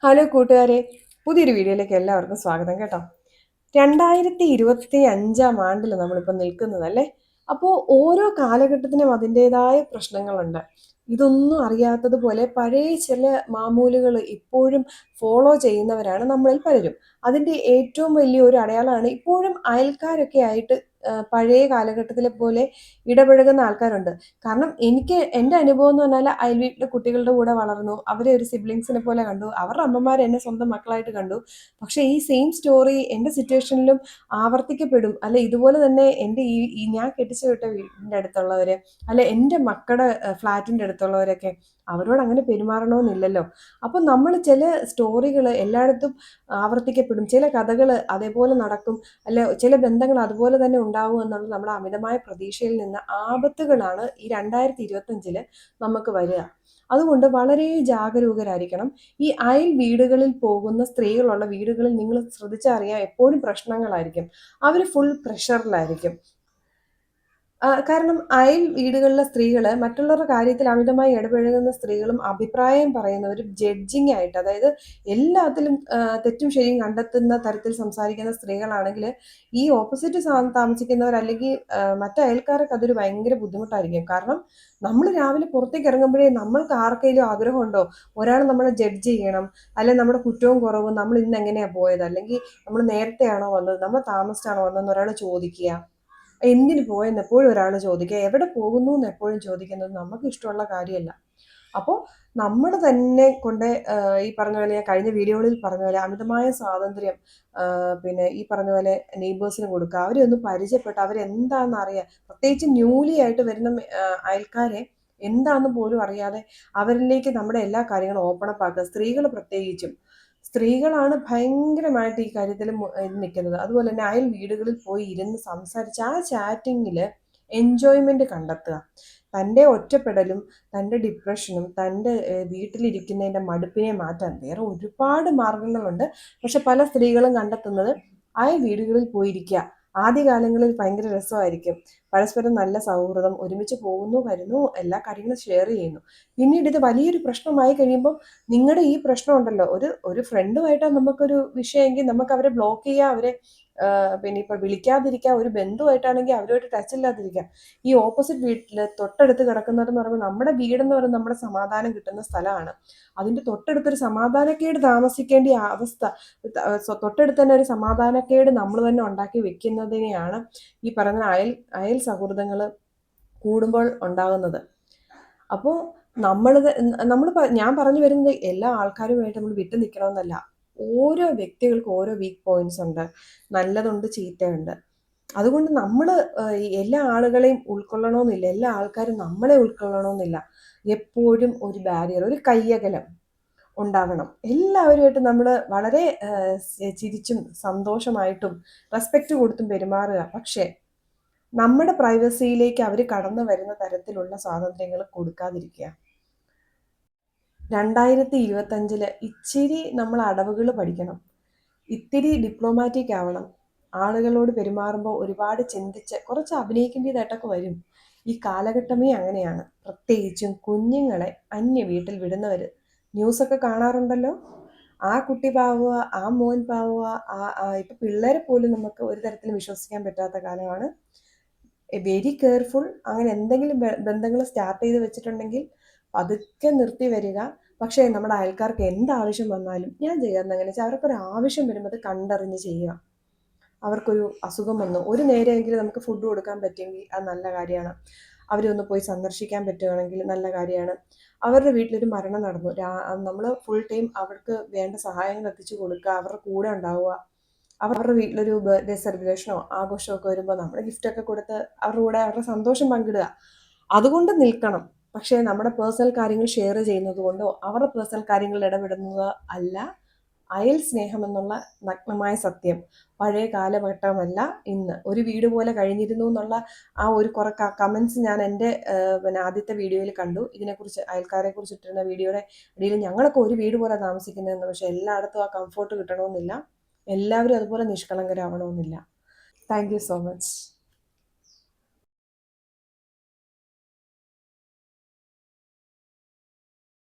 Hello കൂട്ടുകാരെ, പുതിയൊരു വീഡിയോയിലേക്ക് എല്ലാവർക്കും സ്വാഗതം കേട്ടോ. 2025 നമ്മളിപ്പോൾ നിൽക്കുന്നതല്ലേ. അപ്പോൾ ഓരോ കാലഘട്ടത്തിനും അതിൻ്റെതായ പ്രശ്നങ്ങളുണ്ട്. ഇതൊന്നും അറിയാത്തതുപോലെ പഴയ ചില മാമൂലുകൾ ഇപ്പോഴും ഫോളോ ചെയ്യുന്നവരാണ് നമ്മളിൽ പലരും. അതിൻ്റെ ഏറ്റവും വലിയ ഒരു അടയാളമാണ് ഇപ്പോഴും അയൽക്കാരൊക്കെ ആയിട്ട് പഴയ കാലഘട്ടത്തിലെ പോലെ ഇടപഴകുന്ന ആൾക്കാരുണ്ട്. കാരണം എൻ്റെ അനുഭവം എന്ന് പറഞ്ഞാൽ അയൽ വീട്ടിലെ കുട്ടികളുടെ കൂടെ വളർന്നു. അവരെ ഒരു സിബ്ലിങ്സിനെ പോലെ കണ്ടു. അവരുടെ അമ്മമാർ എന്നെ സ്വന്തം മക്കളായിട്ട് കണ്ടു. പക്ഷേ ഈ സെയിം സ്റ്റോറി എൻ്റെ സിറ്റുവേഷനിലും ആവർത്തിക്കപ്പെടും. അല്ലെ ഇതുപോലെ തന്നെ എൻ്റെ ഈ ഞാൻ കെട്ടിച്ചു വിട്ട വീടിൻ്റെ അടുത്തുള്ളവര്, അല്ലെ എൻ്റെ മക്കളുടെ ഫ്ലാറ്റിൻ്റെ അടുത്തുള്ളവരൊക്കെ അവരോട് അങ്ങനെ പെരുമാറണമെന്നില്ലല്ലോ. അപ്പം നമ്മൾ ചില സ്റ്റോറികൾ എല്ലായിടത്തും ആവർത്തിക്കപ്പെടും. ചില കഥകൾ അതേപോലെ നടക്കും. അല്ലെ ചില ബന്ധങ്ങൾ അതുപോലെ തന്നെ ഉണ്ടാവും എന്നുള്ള നമ്മുടെ അമിതമായ പ്രതീക്ഷയിൽ നിന്ന് ആപത്തുകളാണ് ഈ 2025 നമുക്ക് വരിക. അതുകൊണ്ട് വളരെ ജാഗരൂകരായിരിക്കണം. ഈ അയൽ വീടുകളിൽ പോകുന്ന സ്ത്രീകളുള്ള വീടുകളിൽ നിങ്ങൾ ശ്രദ്ധിച്ചറിയാം, എപ്പോഴും പ്രശ്നങ്ങളായിരിക്കും. അവർ ഫുൾ പ്രഷറിലായിരിക്കും. കാരണം അയൽ വീടുകളിലെ സ്ത്രീകൾ മറ്റുള്ളവരുടെ കാര്യത്തിൽ അമിതമായി ഇടപഴകുന്ന സ്ത്രീകളും അഭിപ്രായം പറയുന്നവരും ജഡ്ജിങ് ആയിട്ട്, അതായത് എല്ലാത്തിലും തെറ്റും ശരിയും കണ്ടെത്തുന്ന തരത്തിൽ സംസാരിക്കുന്ന സ്ത്രീകളാണെങ്കിൽ ഈ ഓപ്പോസിറ്റ് താമസിക്കുന്നവർ അല്ലെങ്കിൽ മറ്റു അയൽക്കാർക്ക് അതൊരു ഭയങ്കര ബുദ്ധിമുട്ടായിരിക്കും. കാരണം നമ്മൾ രാവിലെ പുറത്തേക്ക് ഇറങ്ങുമ്പോഴേ നമ്മൾക്ക് ആർക്കെങ്കിലും ആഗ്രഹമുണ്ടോ ഒരാൾ നമ്മളെ ജഡ്ജ് ചെയ്യണം, അല്ലെങ്കിൽ നമ്മുടെ കുറ്റവും കുറവും നമ്മൾ ഇന്ന് എങ്ങനെയാണ് പോയത്, അല്ലെങ്കിൽ നമ്മൾ നേരത്തെയാണോ വന്നത്, നമ്മൾ താമസിച്ചാണോ വന്നതെന്ന് ഒരാൾ ചോദിക്കുക, എന്തിന് പോയെന്ന് എപ്പോഴും ഒരാൾ ചോദിക്കുക, എവിടെ പോകുന്നു എന്ന് എപ്പോഴും ചോദിക്കുന്നത് നമുക്ക് ഇഷ്ടമുള്ള കാര്യമല്ല. അപ്പോൾ നമ്മൾ തന്നെ കൊണ്ട് ഈ പറഞ്ഞ പോലെ ഞാൻ കഴിഞ്ഞ വീഡിയോകളിൽ പറഞ്ഞ പോലെ അമിതമായ സ്വാതന്ത്ര്യം പിന്നെ ഈ പറഞ്ഞ പോലെ നെയ്ബേഴ്സിന് കൊടുക്കുക, അവരെ ഒന്ന് പരിചയപ്പെട്ട് അവരെന്താണെന്ന് അറിയാം. പ്രത്യേകിച്ച് ന്യൂലി ആയിട്ട് വരുന്ന അയൽക്കാരെ എന്താണെന്ന് പോലും അറിയാതെ അവരിലേക്ക് നമ്മുടെ എല്ലാ കാര്യങ്ങളും ഓപ്പൺ അപ്പ് ആക്കുക. സ്ത്രീകൾ പ്രത്യേകിച്ചും സ്ത്രീകളാണ് ഭയങ്കരമായിട്ട് ഈ കാര്യത്തിൽ നിൽക്കുന്നത്. അതുപോലെ തന്നെ അയൽ വീടുകളിൽ പോയി ഇരുന്ന് സംസാരിച്ച് ആ ചാറ്റിങ്ങിൽ എൻജോയ്മെന്റ് കണ്ടെത്തുക. തൻ്റെ ഒറ്റപ്പെടലും തൻ്റെ ഡിപ്രഷനും തൻ്റെ വീട്ടിലിരിക്കുന്നതിൻ്റെ മടുപ്പിനെ മാറ്റാൻ വേറെ ഒരുപാട് മാർഗങ്ങളുണ്ട്. പക്ഷെ പല സ്ത്രീകളും കണ്ടെത്തുന്നത് അയൽ വീടുകളിൽ പോയിരിക്കുക. ആദ്യകാലങ്ങളിൽ ഭയങ്കര രസമായിരിക്കും. പരസ്പരം നല്ല സൗഹൃദം, ഒരുമിച്ച് പോകുന്നു, വരുന്നു, എല്ലാ കാര്യങ്ങളും ഷെയർ ചെയ്യുന്നു. പിന്നീട് ഇത് വലിയൊരു പ്രശ്നമായി കഴിയുമ്പോൾ നിങ്ങളുടെ ഈ പ്രശ്നം ഉണ്ടല്ലോ, ഒരു ഫ്രണ്ടുമായിട്ടാണ് നമുക്കൊരു വിഷയമെങ്കിൽ നമുക്ക് അവരെ ബ്ലോക്ക് ചെയ്യുക, അവരെ പിന്നെ ഇപ്പം വിളിക്കാതിരിക്കുക. ഒരു ബന്ധുവായിട്ടാണെങ്കിൽ അവരുമായിട്ട് ടച്ച് ഇല്ലാതിരിക്കുക. ഈ ഓപ്പോസിറ്റ് വീട്ടിൽ തൊട്ടടുത്ത് കിടക്കുന്നവരെന്ന് പറയുമ്പോൾ നമ്മുടെ വീടെന്ന് പറയുന്നത് നമ്മുടെ സമാധാനം കിട്ടുന്ന സ്ഥലമാണ്. അതിൻ്റെ തൊട്ടടുത്തൊരു സമാധാനക്കേട് താമസിക്കേണ്ട അവസ്ഥ, തൊട്ടടുത്ത് തന്നെ ഒരു സമാധാനക്കേട് നമ്മൾ തന്നെ ഉണ്ടാക്കി വെക്കുന്നതിനെയാണ് ഈ പറയുന്ന അയൽ സൗഹൃദങ്ങൾ കൂടുമ്പോൾ ഉണ്ടാകുന്നത്. അപ്പോൾ ഞാൻ പറഞ്ഞു വരുന്നത് എല്ലാ ആൾക്കാരുമായിട്ട് നമ്മൾ വിട്ടു നിൽക്കണമെന്നല്ല. ഓരോ വ്യക്തികൾക്കും ഓരോ വീക്ക് പോയിന്റ്സ് ഉണ്ട്, നല്ലതുണ്ട്, ചീത്തയുണ്ട്. അതുകൊണ്ട് നമ്മൾ എല്ലാ ആളുകളെയും ഉൾക്കൊള്ളണമെന്നില്ല, എല്ലാ ആൾക്കാരും നമ്മളെ ഉൾക്കൊള്ളണമെന്നില്ല. എപ്പോഴും ഒരു ബാരിയർ, ഒരു കയ്യകലം ഉണ്ടാകണം. എല്ലാവരുമായിട്ട് നമ്മൾ വളരെ ചിരിച്ചും സന്തോഷമായിട്ടും റെസ്പെക്റ്റ് കൊടുത്തും പെരുമാറുക. പക്ഷേ നമ്മുടെ പ്രൈവസിയിലേക്ക് അവർ കടന്നു വരുന്ന തരത്തിലുള്ള സ്വാതന്ത്ര്യങ്ങൾ കൊടുക്കാതിരിക്കുക. 2025 ഇച്ചിരി നമ്മൾ അടവുകൾ പഠിക്കണം, ഇത്തിരി ഡിപ്ലോമാറ്റിക് ആവണം. ആളുകളോട് പെരുമാറുമ്പോൾ ഒരുപാട് ചിന്തിച്ച് കുറച്ച് അഭിനയിക്കേണ്ടതായിട്ടൊക്കെ വരും. ഈ കാലഘട്ടമേ അങ്ങനെയാണ്. പ്രത്യേകിച്ചും കുഞ്ഞുങ്ങളെ അന്യ വീട്ടിൽ വിടുന്നവർ ന്യൂസൊക്കെ കാണാറുണ്ടല്ലോ. ആ കുട്ടി പാവുക, ആ മോൻ പാവുക, ഇപ്പം പിള്ളേരെ പോലും നമുക്ക് ഒരു തരത്തിലും വിശ്വസിക്കാൻ പറ്റാത്ത കാലമാണ്. Very careful. അങ്ങനെ എന്തെങ്കിലും ബന്ധങ്ങൾ സ്റ്റാർട്ട് ചെയ്ത് വെച്ചിട്ടുണ്ടെങ്കിൽ പതുക്കെ നിർത്തി വരിക. പക്ഷേ നമ്മുടെ അയൽക്കാർക്ക് എന്താവശ്യം വന്നാലും ഞാൻ ചെയ്യാറുണ്ട് എങ്ങനെ വെച്ചാൽ അവർക്കൊരു ആവശ്യം വരുമ്പോൾ അത് കണ്ടറിഞ്ഞ് ചെയ്യുക. അവർക്കൊരു അസുഖം വന്നു ഒരു നേരമെങ്കിലും നമുക്ക് ഫുഡ് കൊടുക്കാൻ പറ്റുമെങ്കിൽ അത് നല്ല കാര്യമാണ്. അവരൊന്ന് പോയി സന്ദർശിക്കാൻ പറ്റുകയാണെങ്കിൽ നല്ല കാര്യമാണ്. അവരുടെ വീട്ടിലൊരു മരണം നടന്നു, നമ്മൾ ഫുൾ ടൈം അവർക്ക് വേണ്ട സഹായങ്ങൾ എത്തിച്ചു കൊടുക്കുക, അവരുടെ കൂടെ ഉണ്ടാവുക. അവരുടെ വീട്ടിലൊരു ബർത്ത്ഡേ സെലിബ്രേഷനോ ആഘോഷമോ ഒക്കെ വരുമ്പോൾ നമ്മൾ ഗിഫ്റ്റൊക്കെ കൊടുത്ത് അവരുടെ കൂടെ അവരുടെ സന്തോഷം പങ്കിടുക. അതുകൊണ്ട് നിൽക്കണം. പക്ഷേ നമ്മുടെ പേഴ്സണൽ കാര്യങ്ങൾ ഷെയർ ചെയ്യുന്നത് കൊണ്ടോ അവരുടെ പേഴ്സണൽ കാര്യങ്ങളിൽ ഇടപെടുന്നത് അല്ല അയൽ സ്നേഹം എന്നുള്ള നഗ്നമായ സത്യം. പഴയ കാലഘട്ടമല്ല ഇന്ന്. ഒരു വീട് പോലെ കഴിഞ്ഞിരുന്നു എന്നുള്ള ആ ഒരു കുറെ കമൻസ് ഞാൻ എൻ്റെ ആദ്യത്തെ വീഡിയോയിൽ കണ്ടു. ഇതിനെക്കുറിച്ച് അയൽക്കാരെ കുറിച്ച് ഇട്ടിരുന്ന വീഡിയോയുടെ ഇടയിൽ ഞങ്ങളൊക്കെ ഒരു വീട് പോലെ താമസിക്കുന്നതെന്ന്. പക്ഷേ എല്ലായിടത്തും ആ കംഫോർട്ട് കിട്ടണമെന്നില്ല, എല്ലാവരും അതുപോലെ നിഷ്കളങ്കരാവണമെന്നില്ല. Thank you so much.